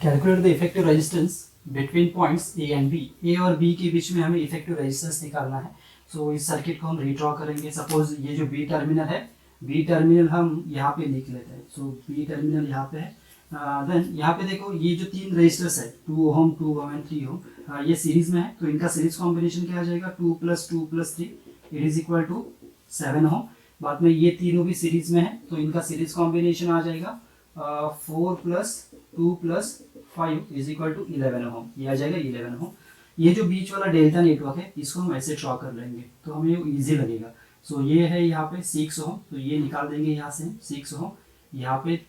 Calculate the effective resistance between points A and B. A और B के बीच में हमें इफेक्टिव रेजिस्टेंस निकालना है। सो इस सर्किट को हम रीड्रॉ करेंगे। सपोज ये जो बी टर्मिनल है, बी टर्मिनल हम यहाँ पे लिख लेते हैं। सो बी टर्मिनल यहाँ पे है। देन यहाँ पे देखो ये जो तीन रेजिस्टर्स है 2 ओम 2 ओम एंड 3 ओम, ये सीरीज में है। तो इनका सीरीज कॉम्बिनेशन क्या आ जाएगा 2 + 2 + 3 इट इज इक्वल टू 7 ओम। बाद में ये तीनों भी सीरीज में है तो इनका सीरीज कॉम्बिनेशन आ जाएगा 4 + 2 + 5 इज इक्वल टू 11 ओम। ये आ जाएगा 11 ओम। ये जो बीच वाला डेल्टा नेटवर्क है इसको हम ऐसे ड्रॉ कर लेंगे तो हमें वो ईजी लगेगा। सो ये है यहाँ पे 6 ओम, तो ये निकाल देंगे यहाँ से 6 ओम। यहाँ पे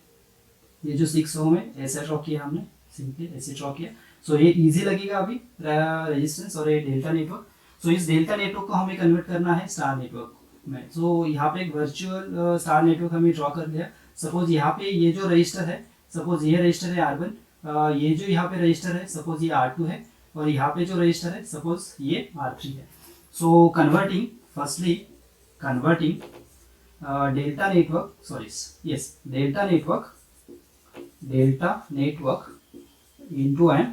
ये जो 6 ओम है ऐसे ड्रॉ किया हमने, सिंपली ऐसे ड्रॉ किया। सो ये इजी लगेगा अभी रेजिस्टेंस और ये डेल्टा नेटवर्क। सो इस डेल्टा नेटवर्क को हमें कन्वर्ट करना है स्टार नेटवर्क में। सो यहाँ पे एक वर्चुअल स्टार नेटवर्क हमें ड्रॉ कर लिया। सपोज यहाँ पे ये जो रजिस्टर है, सपोज ये रजिस्टर है R1, ये जो यहाँ पे रजिस्टर है सपोज ये R2 है, और यहाँ पे जो रजिस्टर है सपोज ये R3 है। So converting, firstly converting delta network, sorry yes delta network into an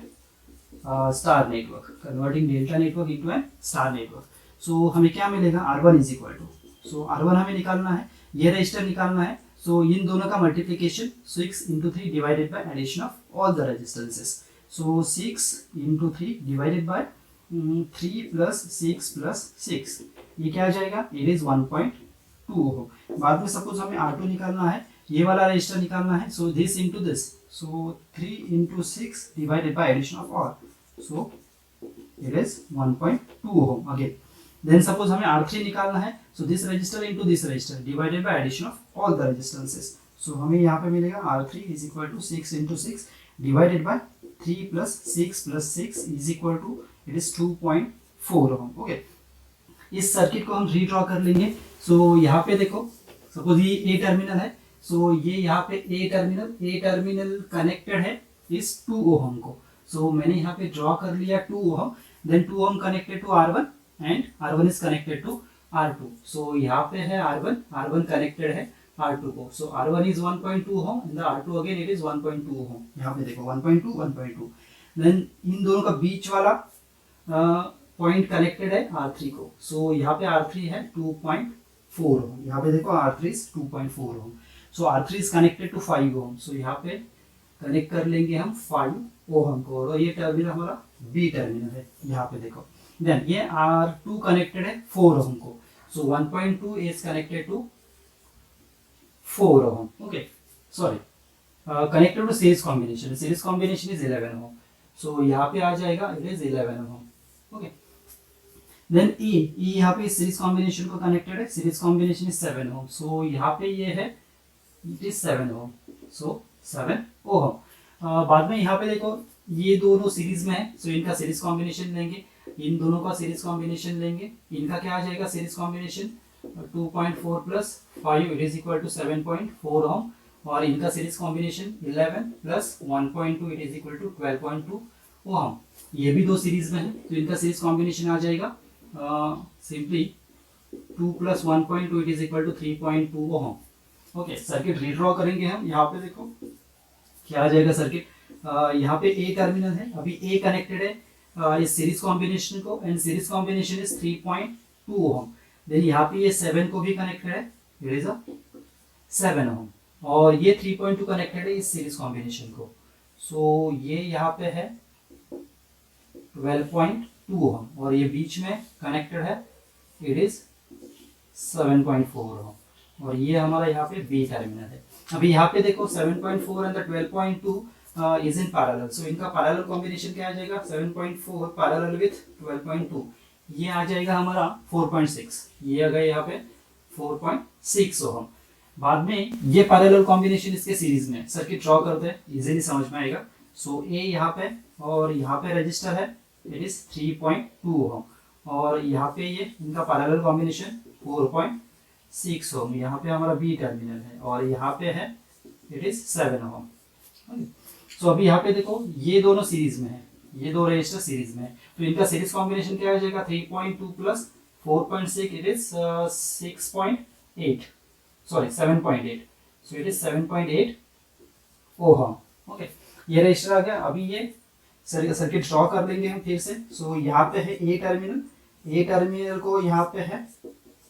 star network, converting delta network into an star network. So हमें क्या मिलेगा R1 is equal to, so R1 हमें निकालना है, ये रजिस्टर निकालना है। सो इन दोनों का multiplication 6 × 3 divided by addition of all the resistances. So 6 × 3 divided by 3 + 6 + 6, ये क्या आ जाएगा इट इज 1.2 हो। बाद में सपोज हमें R2 निकालना है, ये वाला रजिस्टर निकालना है। So this into this, so 3 × 6 divided by addition of all, so it is 1.2 ohm again. Then suppose हमें R3 निकालना है, so this resistor into this resistor divided by addition of all the resistances. So हमें यहाँ पे मिलेगा R3 is equal to 6 × 6 divided by 3 + 6 + 6 is equal to it is 2.4 ohm. Okay, इस circuit को हम रीड्रॉ कर लेंगे। सो यहाँ पे देखो सपोज ये ए टर्मिनल है, सो ये यहाँ पे ए टर्मिनल कनेक्टेड है इस 2 ओम को। सो मैंने यहाँ पे ड्रॉ कर लिया 2 ohm, then 2 ohm connected to R1 and R1 is connected to R2। So यहाँ पे है R1 कनेक्टेड है R2 को। So R1 is 1.2 ohm and R2 again it is 1.2 ohm. यहाँ पे देखो 1.2 देन इन दोनों का बीच वाला पॉइंट कनेक्टेड है R3 को। सो यहाँ पे R3 है 2.4 ओम, यहाँ पे देखो R3 is 2.4 ohm. So R3 is connected to 5 ohm. So यहाँ पे कनेक्ट कर लेंगे हम 5 ओम को, और ये टर्मिनल हमारा बी टर्मिनल है, यहाँ पे देखो। देन ये R2 कनेक्टेड है 4 ओम को। So 1.2 is connected to 4 ohm. Okay, sorry connected to series combination is 11 ohm. So यहाँ पे आ जाएगा it is 11 ohm. Okay, then ई यहाँ पे सीरीज कॉम्बिनेशन को कनेक्टेड है, series combination is 7 ohm. So यहाँ पे ये है इट इज 7 ओम, सो 7 ओम। बाद में यहाँ पे देखो ये दोनों सीरीज में है, सो इनका सीरीज कॉम्बिनेशन लेंगे, इन दोनों का सीरीज कॉम्बिनेशन लेंगे। इनका क्या आ जाएगा series combination 2.4 + 5 it is equal to 7.4 ohm, और इनका series combination 11 + 1.2 it is equal to 12.2 ohm. ये भी दो सीरीज में है तो इनका सीरीज कॉम्बिनेशन आ जाएगा simply 2 + 1.2 it is equal to 3.2 ohm. Okay, circuit redraw करेंगे हम। यहाँ पे देखो क्या आ जाएगा सर्किट, यहाँ पे ए टर्मिनल है, अभी ए कनेक्टेड है इस सीरीज कॉम्बिनेशन को, and series combination is 3.2 ohm. Then यहाँ पे ये 7 को भी कनेक्टेड है, इट इज 7 ओम, और ये 3.2 कनेक्टेड है इस सीरीज कॉम्बिनेशन को। सो ये यहाँ पे है 12.2 ओम, और ये बीच में कनेक्टेड है इट इज 7.4 ओम, और ये हमारा यहाँ पे बी टर्मिनल है। अभी यहाँ पे देखो 7.4 एंड 12.2 इज इन पैरेलल। सो इनका पैरेलल कॉम्बिनेशन क्या आ जाएगा 7.4 पैरेलल विथ 12.2, ये आ जाएगा हमारा 4.6, ये आ गया यहाँ पे 4.6 ओम। बाद में ये पैरेलल कॉम्बिनेशन इसके सीरीज में, सर्किट ड्रॉ करते हैं इजीली समझ में आएगा। सो ए यहाँ पे और यहाँ पे रजिस्टर है इट इज 3.2 ओम, और यहाँ पे ये इनका पैरेलल कॉम्बिनेशन 4.6 ओम। यहाँ पे हमारा बी टर्मिनल है और यहाँ पे है इट इज 7 ओम। सो अभी यहाँ पे देखो ये दोनों सीरीज में है, ये दो रजिस्टर सीरीज में है, तो इनका सीरीज कॉम्बिनेशन क्या आ जाएगा 3.2 + 4.6 it is 6.8, sorry 7.8, so it is 7.8 ohm. Okay, ये रजिस्टर आ गया। अभी ये सर्किट ड्रॉ कर लेंगे हम फिर से। सो यहाँ पे है ए टर्मिनल को यहाँ पे है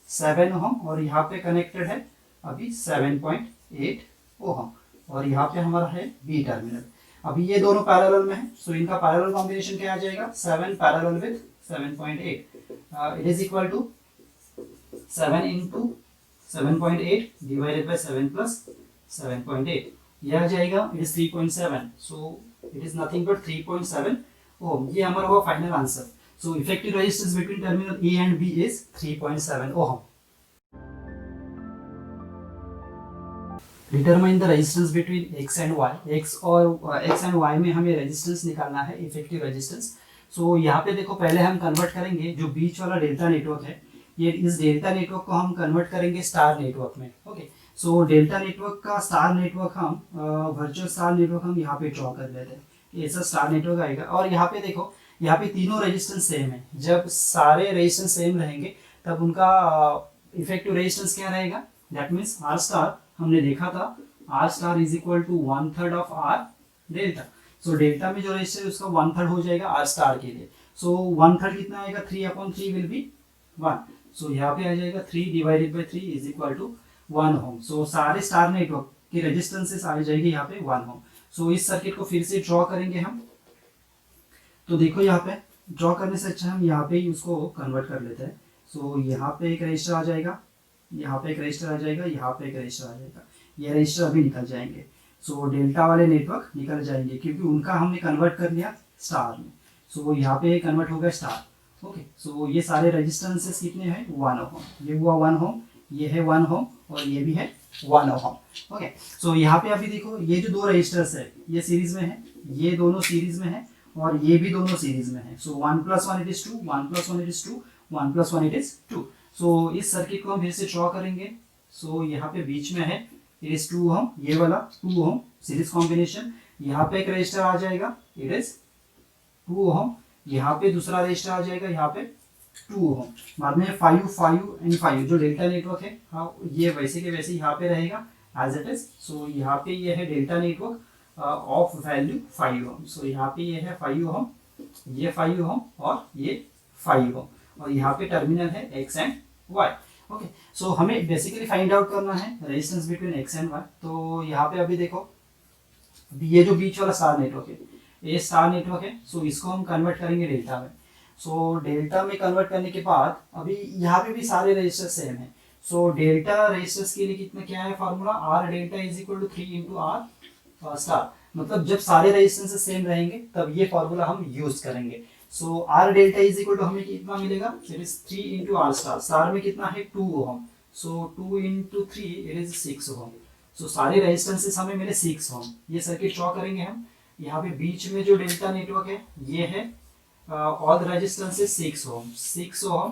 7 ओम और यहाँ पे कनेक्टेड है अभी 7.8 ओम और यहाँ पे हमारा है बी टर्मिनल। अभी ये दोनों पैरेलल में है, सो इनका पैरेलल कॉम्बिनेशन क्या आ जाएगा 7 parallel with 7.8 it is equal to 7 into 7.8 divided by 7 plus 7.8 ये आ जाएगा it is 3.7 so it is nothing but 3.7 ohm. ये हमारा हुआ final answer. So effective resistance between terminal A and B is 3.7 ohm. Determine the resistance between x and y। x and y में हमें resistance निकालना है, effective resistance. सो यहाँ पे देखो पहले हम कन्वर्ट करेंगे जो बीच वाला डेल्टा नेटवर्क है, ये इस डेल्टा नेटवर्क को हम कन्वर्ट करेंगे स्टार नेटवर्क में। ओके, सो डेल्टा नेटवर्क का स्टार नेटवर्क हम वर्चुअल स्टार नेटवर्क हम यहाँ पे ड्रॉ कर लेते हैं। ऐसा स्टार नेटवर्क आएगा और यहाँ पे देखो यहाँ पे तीनों रेजिस्टेंस सेम है। जब सारे रेजिस्टेंस सेम रहेंगे तब उनका इफेक्टिव रेजिस्टेंस क्या रहेगा, दैट मीन्स आर स्टार हमने देखा था R star is equal to 1/3 of R delta. So delta में जो रेजिस्टेंस उसका 1/3 हो जाएगा आर स्टार के लिए। सो 1/3 कितना आएगा 3/3 विल बी 1। सो यहाँ पे आ जाएगा 3 divided by 3 is equal to 1 ohm. So सारे स्टार नेटवर्क की रेजिस्टेंसेस आ जाएगी यहाँ पे 1 ओम। सो इस सर्किट को फिर से ड्रॉ करेंगे हम। तो देखो यहाँ पे ड्रॉ करने से अच्छा हम यहाँ पे ही उसको कन्वर्ट कर लेते हैं। सो यहाँ पे एक रजिस्टर आ जाएगा, यहाँ पे एक रजिस्टर आ जाएगा, यहाँ पे एक रजिस्टर आ जाएगा। ये रजिस्टर अभी निकल जाएंगे। सो डेल्टा वाले नेटवर्क निकल जाएंगे क्योंकि उनका हमने कन्वर्ट कर लिया स्टार में। सो यहाँ पे कन्वर्ट हो गया स्टार। ओके, सो ये सारे रेजिस्टेंसेस कितने हैं 1 ओम। ये हुआ 1 ओम, ये है 1 ओम और ये भी है 1 ओम। ओके, सो यहाँ पे अभी देखो ये जो दो रजिस्टर्स है ये सीरीज में है, ये दोनों सीरीज में है और ये भी दोनों सीरीज में है। सो 1 + 1 it is 2, 1 + 1 it is 2, 1 + 1 it is 2। सो इस सर्किट को हम फिर से ड्रॉ करेंगे। सो यहाँ पे बीच में है इट इज 2 ओम, ये वाला 2 ओम सीरीज कॉम्बिनेशन। यहाँ पे एक रजिस्टर आ जाएगा इट इज 2 ओम, यहाँ पे दूसरा रजिस्टर आ जाएगा यहाँ पे 2 ओम। बाद में 5 एंड 5 जो डेल्टा नेटवर्क है हाँ ये वैसे के वैसे यहाँ पे रहेगा एज इट इज। सो यहाँ पे ये है delta network of value 5 ohm. So यहाँ पे ये है 5 ओम, ये 5 ओम और ये 5 ओम और यहाँ पे टर्मिनल है x एंड y। ओके, सो हमें बेसिकली फाइंड आउट करना है resistance between x and y। तो यहाँ पे अभी देखो ये जो बीच वाला स्टार नेटवर्क है ये स्टार नेटवर्क है। सो इसको हम कन्वर्ट करेंगे डेल्टा में। सो डेल्टा में कन्वर्ट करने के बाद अभी यहाँ पे भी सारे रजिस्टर सेम है। सो डेल्टा रजिस्टर्स के लिए कितना क्या है formula, R delta is equal to 3 into R star. मतलब जब सारे रेजिस्टेंस सेम रहेंगे तब ये फार्मूला हम यूज करेंगे। So R delta is equal to हमें कितना मिलेगा, it is 3 into R star. Star में कितना है 2 ohm. So 2 into 3 it is 6 ohm. So सारे रेजिस्टेंसेस हमें मिले 6 ओम। ये सर्किट ड्रॉ करेंगे हम। यहाँ पे बीच में जो डेल्टा नेटवर्क है ये है all resistances 6 ohm, 6 ohm,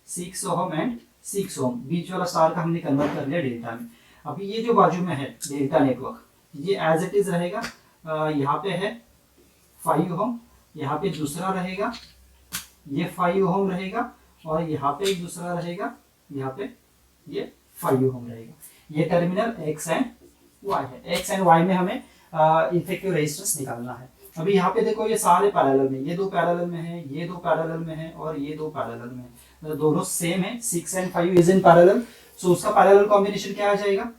6 ohm and 6 ohm. बीच वाला स्टार का हमने कन्वर्ट कर लिया डेल्टा में। अभी ये जो बाजू में है डेल्टा नेटवर्क ये एज इट इज रहेगा। यहाँ पे है 5 ओम, यहाँ पे दूसरा रहेगा, ये 5 ओम रहेगा और यहाँ पे एक दूसरा रहेगा, यहाँ पे ये 5 ओम रहेगा। ये टर्मिनल x एंड y है। x एंड y में हमें इफेक्टिव रेजिस्टेंस निकालना है। अभी यहाँ पे देखो ये सारे पैरेलल में, ये दो पैरेलल में है, ये दो पैरेलल में है और ये दो पैरेलल में है। तो दोनों सेम है, 6 and 5 is in parallel. So उसका पैरेलल कॉम्बिनेशन क्या आ जाएगा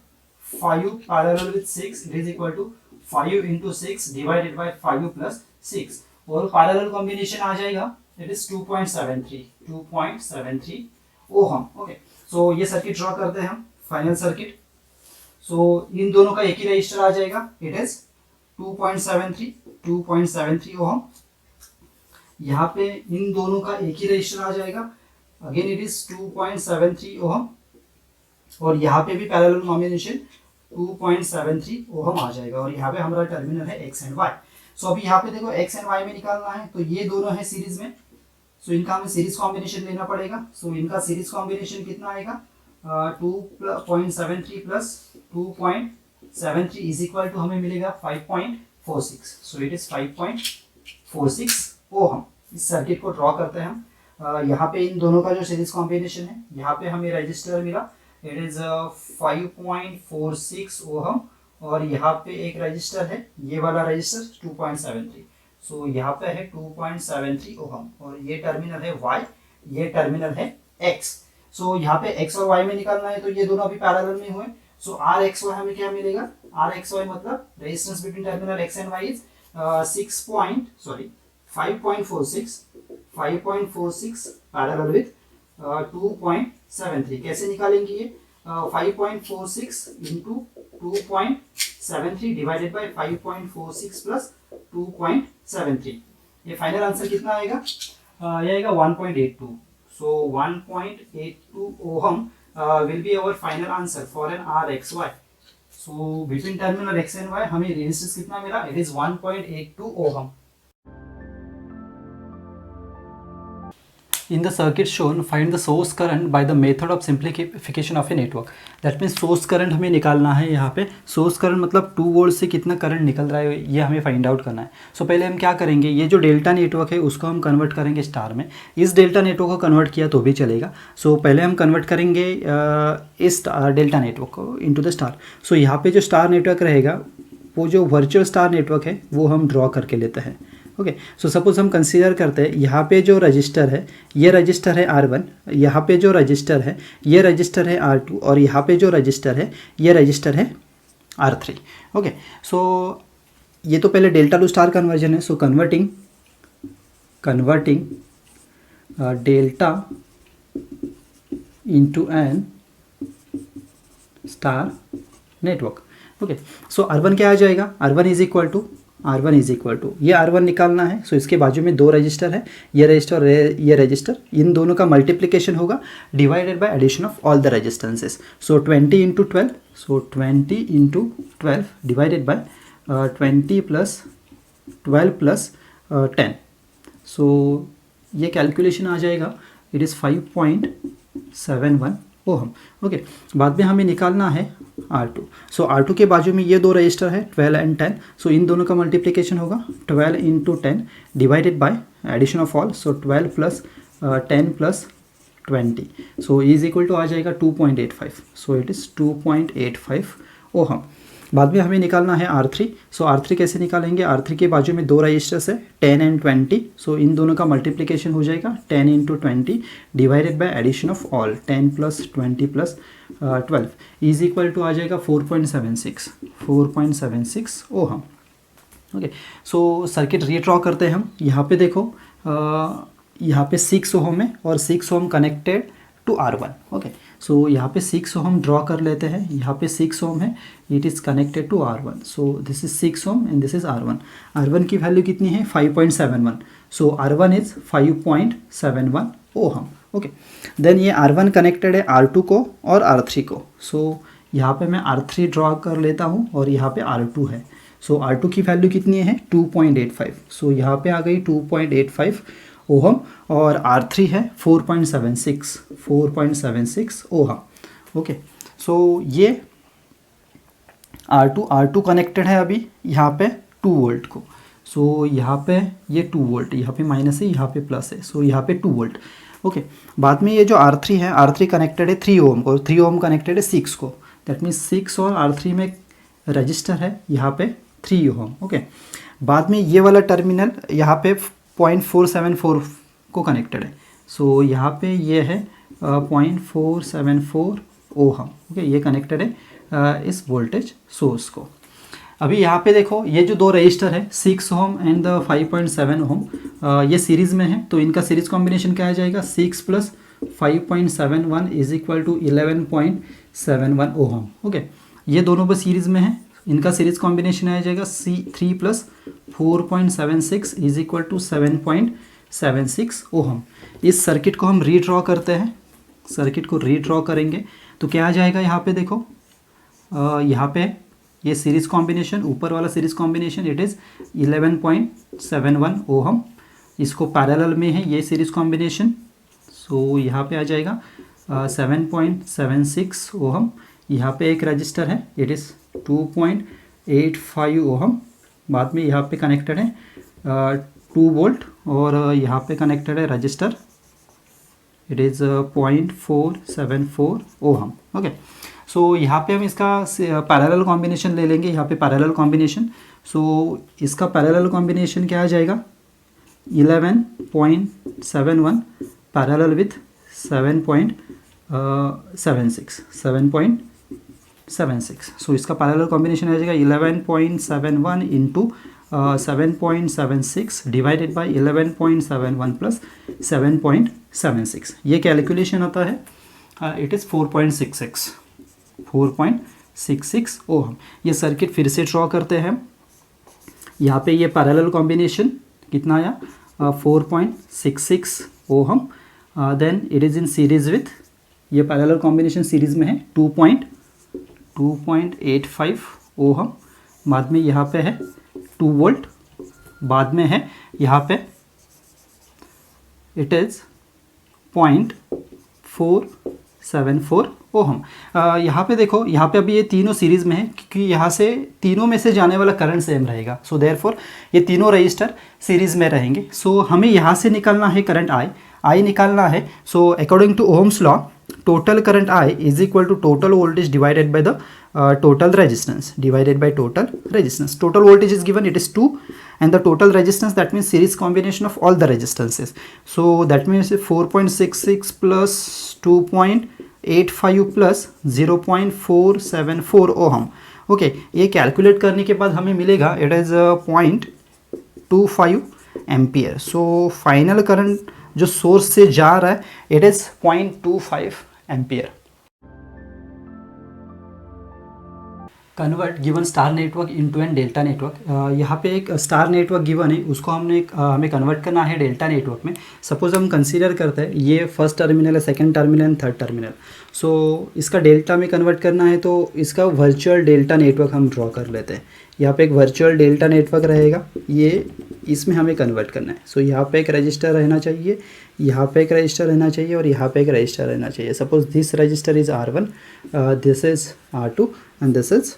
5 parallel with 6 it is equal to 5 into 6 divided by 5 plus 6 और पैरेलल कॉम्बिनेशन आ जाएगा it is 2.73 ohm. Okay, so ये सर्किट ड्रॉ करते हैं हम फाइनल सर्किट। सो इन दोनों का एक ही रजिस्टर आ जाएगा इट इज 2.73 ओहम। यहाँ पे इन दोनों का एक ही रजिस्टर आ जाएगा अगेन इट इज 2.73 ओहम और यहाँ पे भी पैरेलल कॉम्बिनेशन 2.73 ओहम आ जाएगा और यहाँ पे हमारा टर्मिनल है x एंड y। सो अभी यहाँ पे देखो x एंड y में निकालना है तो ये दोनों है सीरीज में। सो इनका हमें सीरीज कॉम्बिनेशन लेना पड़ेगा। सो इनका सीरीज कॉम्बिनेशन कितना आएगा 2.73 प्लस 2.73 इज इक्वल टू हमें मिलेगा 5.46। सो इट इज 5.46 ओहम। इस सर्किट को ड्रॉ करते हैं हम। यहाँ पे इन दोनों का जो सीरीज कॉम्बिनेशन है यहाँ पे हमें रजिस्टर मिला इट इज 5.46 ओहम और यहाँ पे एक रजिस्टर है, ये वाला रजिस्टर 2.73, सो यहाँ पे है 2.73 ओहम, और ये टर्मिनल है Y, ये टर्मिनल है X। सो यहाँ पे X और Y में निकालना है, तो ये दोनों अभी पैरेलल में हुए, सो RXY हमें क्या मिलेगा, RXY मतलब resistance between terminal X and Y is 5.46 parallel with 2.73। कैसे निकालेंगे ये, 5.46 इंटू 2.73 डिवाइडेड बाय 5.46 प्लस 2.73, ये फाइनल आंसर कितना आएगा, ये आएगा 1.82। सो 1.82 ohm will be our final answer for an RXY. So between terminal X and Y हमें रेजिस्टेंस कितना मिला, it is 1.82 ohm. In the circuit shown, find the source current by the method of simplification of a network. That means source current हमें निकालना है। यहाँ पे source current मतलब 2 volt से कितना करंट निकल रहा है ये हमें फाइंड आउट करना है। सो पहले हम क्या करेंगे, ये जो डेल्टा नेटवर्क है उसको हम कन्वर्ट करेंगे स्टार में। इस डेल्टा नेटवर्क को कन्वर्ट किया तो भी चलेगा। सो पहले हम कन्वर्ट करेंगे इस डेल्टा नेटवर्क को इनटू द स्टार। सो यहाँ पे जो स्टार नेटवर्क रहेगा वो जो वर्चुअल स्टार नेटवर्क है वो हम ड्रॉ करके लेते हैं। ओके, सो सपोज हम कंसीडर करते हैं यहाँ पे जो रजिस्टर है ये रजिस्टर है R1, यहाँ पे जो रजिस्टर है ये रजिस्टर है R2, और यहाँ पे जो रजिस्टर है ये रजिस्टर है R3। ओके, सो ये तो पहले डेल्टा टू स्टार कन्वर्जन है। So converting delta into an star network. Okay, so R1 क्या आ जाएगा, R1 इज इक्वल टू ये R1 निकालना है। सो इसके बाजू में 2 रजिस्टर है, ये रजिस्टर ये रजिस्टर, इन दोनों का मल्टीप्लिकेशन होगा divided by addition of all the resistances. So 20 into 12, so 20 into 12 divided by 20 plus 12 plus 10। So ये कैलकुलेशन आ जाएगा, इट इज़ 5.71 ओहम। ओके, बाद में हमें निकालना है R2। सो R2 के बाजू में ये 2 रजिस्टर है 12 एंड 10, सो इन दोनों का मल्टीप्लिकेशन होगा 12 into 10 divided by addition of all, so 12 plus 10 plus 20, so is equal to आ जाएगा 2.85। So it is 2.85 ohm. बाद में हमें निकालना है R3। सो R3 कैसे निकालेंगे, R3 के बाजू में 2 रजिस्टर्स है 10 एंड 20, सो इन दोनों का मल्टीप्लिकेशन हो जाएगा 10 into 20 divided by addition of all 10 plus 20 plus 12 is equal to आ जाएगा 4.76 ohm. Okay, so circuit redraw करते हैं हम। यहाँ पे देखो यहाँ पे 6 ओहम है और 6 ohm connected to R1। Okay, so यहाँ पे 6 ओहम ड्रॉ कर लेते हैं। यहाँ पे 6 ओहम है, it is connected to R1। So this is 6 ohm and this is R1। R1 की वैल्यू कितनी है, 5.71। So R1 is 5.71 ohm. Okay, then ये R1 कनेक्टेड है R2 को और R3 को। सो यहाँ पे मैं R3 ड्रॉ कर लेता हूँ और यहाँ पे R2 है। सो R2 की वैल्यू कितनी है, 2.85। सो यहाँ पे आ गई 2.85 ओहम, और R3 है 4.76 ओहम। ओके, सो ये R2 कनेक्टेड है अभी यहाँ पे 2 वोल्ट को। सो यहाँ पे ये 2 वोल्ट, यहाँ पे माइनस है, यहाँ पे प्लस है, सो यहाँ पे 2 वोल्ट। ओके, बाद में ये जो R3 है, R3 कनेक्टेड है 3 ओम को, और 3 ओम कनेक्टेड है 6 को। दैट मीन्स 6 और R3 में रजिस्टर है यहाँ पे 3 ओम। ओके, बाद में ये वाला टर्मिनल यहाँ पे 0.474 को कनेक्टेड है। सो यहाँ पे ये है 0.474 ओहम। ओके, ये कनेक्टेड है इस वोल्टेज सोर्स को। अभी यहाँ पे देखो ये जो 2 रजिस्टर है 6 ओम एंड 5.7 ओम, ये सीरीज़ में है, तो इनका सीरीज़ कॉम्बिनेशन क्या आ जाएगा, 6 plus 5.71 is equal to 11.71 ohm. Okay, ये दोनों बस सीरीज़ में है, इनका सीरीज़ कॉम्बिनेशन आ जाएगा 3 plus 4.76 is equal to 7.76 ohm. इस सर्किट को हम रीड्रॉ करते हैं। सर्किट को रीड्रॉ करेंगे तो क्या आ जाएगा, यहाँ पे देखो यहाँ पे ये सीरीज़ कॉम्बिनेशन, ऊपर वाला series combination it is 11.71 ohm. इसको पैरेलल में है ये सीरीज़ कॉम्बिनेशन, सो यहाँ पे आ जाएगा 7.76 ओहम। यहाँ पे एक रजिस्टर है, इट इज़ 2.85 ओहम। बाद में यहाँ पे कनेक्टेड है 2 वोल्ट, और यहाँ पे कनेक्टेड है resistor, it is 0.474 ohm. Okay, so यहाँ पे हम इसका पैरेलल कॉम्बिनेशन ले लेंगे, यहाँ पे पैरेलल कॉम्बिनेशन। सो इसका पैरेलल कॉम्बिनेशन क्या आ जाएगा 11.71 पैरेलल विथ 7.76। सो इसका पैरेलल कॉम्बिनेशन आ जाएगा 11.71 इंटू 7.76 डिवाइडेड बाई 11.71 प्लस 7.76। ये कैलकुलेशन आता है इट इज़ 4.66 ओम। ये सर्किट फिर से ड्रॉ करते हैं। यहाँ पे ये पैरेलल कॉम्बिनेशन कितना आया 4.66 ohm. Then it is in series with, ये पैरेलल कॉम्बिनेशन सीरीज में है 2.85 ओम। बाद में यहाँ पे है 2 वोल्ट, बाद में है यहाँ पे इट इज़ 0.474 ओहम। यहाँ पे देखो, यहाँ पे अभी ये तीनों सीरीज़ में है क्योंकि यहाँ से तीनों में से जाने वाला करंट सेम रहेगा। सो देयरफॉर ये तीनों रजिस्टर सीरीज़ में रहेंगे। सो हमें यहाँ से निकालना है करंट आई निकालना है। So according to Ohm's law total current I is equal to total voltage divided by the total resistance divided by total resistance. Total voltage is given, it is 2, and the total resistance, that means series combination of all the resistances. So that means 4.66 plus 2.85 plus 0.474 ohm. Okay, ये calculate करने के बाद हमें मिलेगा it is 0.25 ampere. So final current जो source से जा रहा है it is 0.25 ampere. Convert given star network into an delta network. यहाँ पे एक स्टार नेटवर्क गिवन है, उसको हमें कन्वर्ट करना है डेल्टा नेटवर्क में। सपोज हम कंसीडर करते हैं ये फर्स्ट टर्मिनल है, second terminal and third terminal. So इसका डेल्टा में कन्वर्ट करना है तो इसका वर्चुअल डेल्टा नेटवर्क हम ड्रॉ कर लेते हैं। यहाँ पे एक वर्चुअल डेल्टा नेटवर्क रहेगा, ये इसमें हमें कन्वर्ट करना है। सो यहाँ पे एक रजिस्टर रहना चाहिए, यहाँ पे एक रजिस्टर रहना चाहिए और यहाँ पे एक रजिस्टर रहना चाहिए। Suppose this register is R1, this is R2 and this is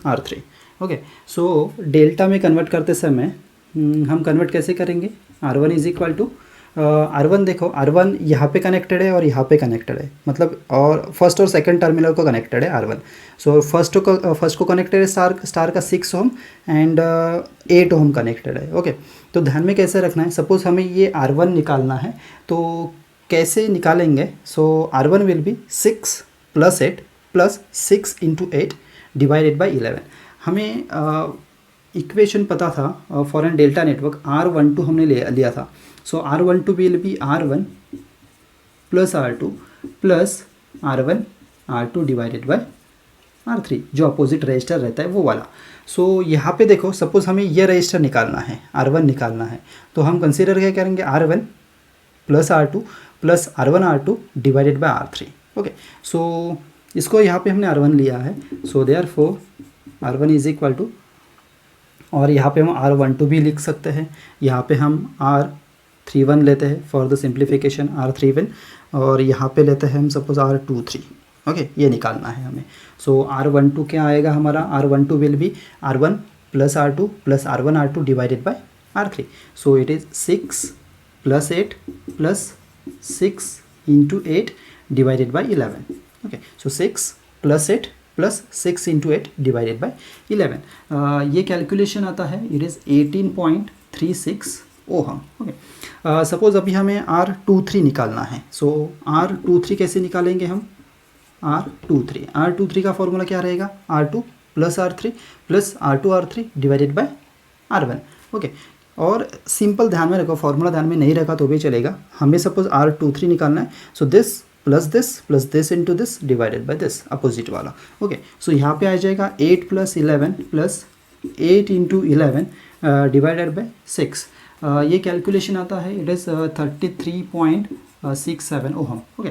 R3। Okay, so delta में कन्वर्ट करते समय हम कन्वर्ट कैसे करेंगे, R1 is equal to R1, देखो R1 यहाँ पे कनेक्टेड है और यहाँ पे कनेक्टेड है, मतलब और फर्स्ट और सेकंड टर्मिनल को कनेक्टेड है R1। सो फर्स्ट को कनेक्टेड है स्टार का 6 ओम एंड 8 ओम कनेक्टेड है। ओके, तो ध्यान में कैसे रखना है, सपोज हमें ये R1 निकालना है तो कैसे निकालेंगे। सो R1 will be 6 + 8 + 6 × 8 divided by 11। हमें इक्वेशन पता था for an delta network, R12 हमने लिया था। सो R12 will be R1 + R2 + R1 R2 divided by R3, जो अपोजिट रजिस्टर रहता है वो वाला। सो यहाँ पे देखो, सपोज हमें ये रजिस्टर निकालना है, R1 निकालना है, तो हम कंसीडर क्या करेंगे, R1 + R2 + R1 R2 divided by R3। Okay, सो इसको यहाँ पे हमने R1 लिया है। So therefore R1 is equal to, और यहाँ पे हम R12 भी लिख सकते हैं, यहाँ पे हम R31 लेते हैं फॉर द सिंप्लीफिकेशन R31, और यहाँ पे लेते हैं हम सपोज R23। ओके, ये निकालना है हमें। सो R12 क्या आएगा हमारा, R12 will be R1 + R2 + R1 R2 divided by R3। So it is 6 + 8 + 6 × 8 divided by 11। Okay, so 6 + 8 + 6 × 8 divided by 11। ये कैलकुलेशन आता है, it is 18.36 ohm. Okay, suppose अभी हमें R23 निकालना है। सो R23 कैसे निकालेंगे हम, R23 का फॉर्मूला क्या रहेगा, R2 + R3 + R2 R3 divided by R1। Okay, और सिंपल ध्यान में रखो, फॉर्मूला ध्यान में नहीं रखा तो भी चलेगा। हमें सपोज R23 निकालना है, so this + this into this divided by this, opposite वाला। ओके, सो यहाँ पे आ जाएगा 8 + 11 + 8 × 11 डिवाइडेड बाय 6। ये कैलकुलेशन आता है, it is 33.67 ohm. Okay,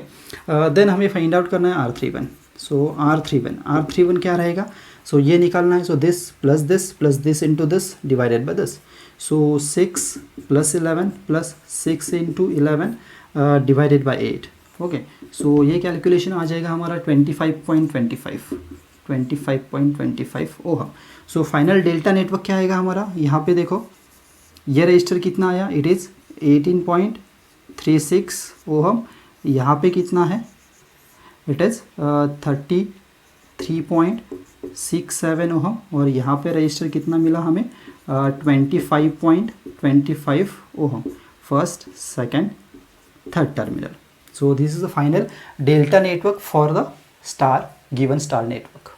then हमें फाइंड आउट करना है R31। सो R31 क्या रहेगा, सो ये निकालना है। So this + this into this divided by this. So 6 + 11 + 6 × 11 divided by 8। Okay, so ये कैलकुलेशन आ जाएगा हमारा 25.25 ohm. So final delta network क्या आएगा हमारा, यहाँ पे देखो ये रजिस्टर कितना आया, इट इज़ 18.36 ओहम। यहाँ पे कितना है, इट इज़ 3.67 ओहम, और यहाँ पे रजिस्टर कितना मिला हमें 25.25 ohm, first second third terminal. So this is the final delta network for the star given star network.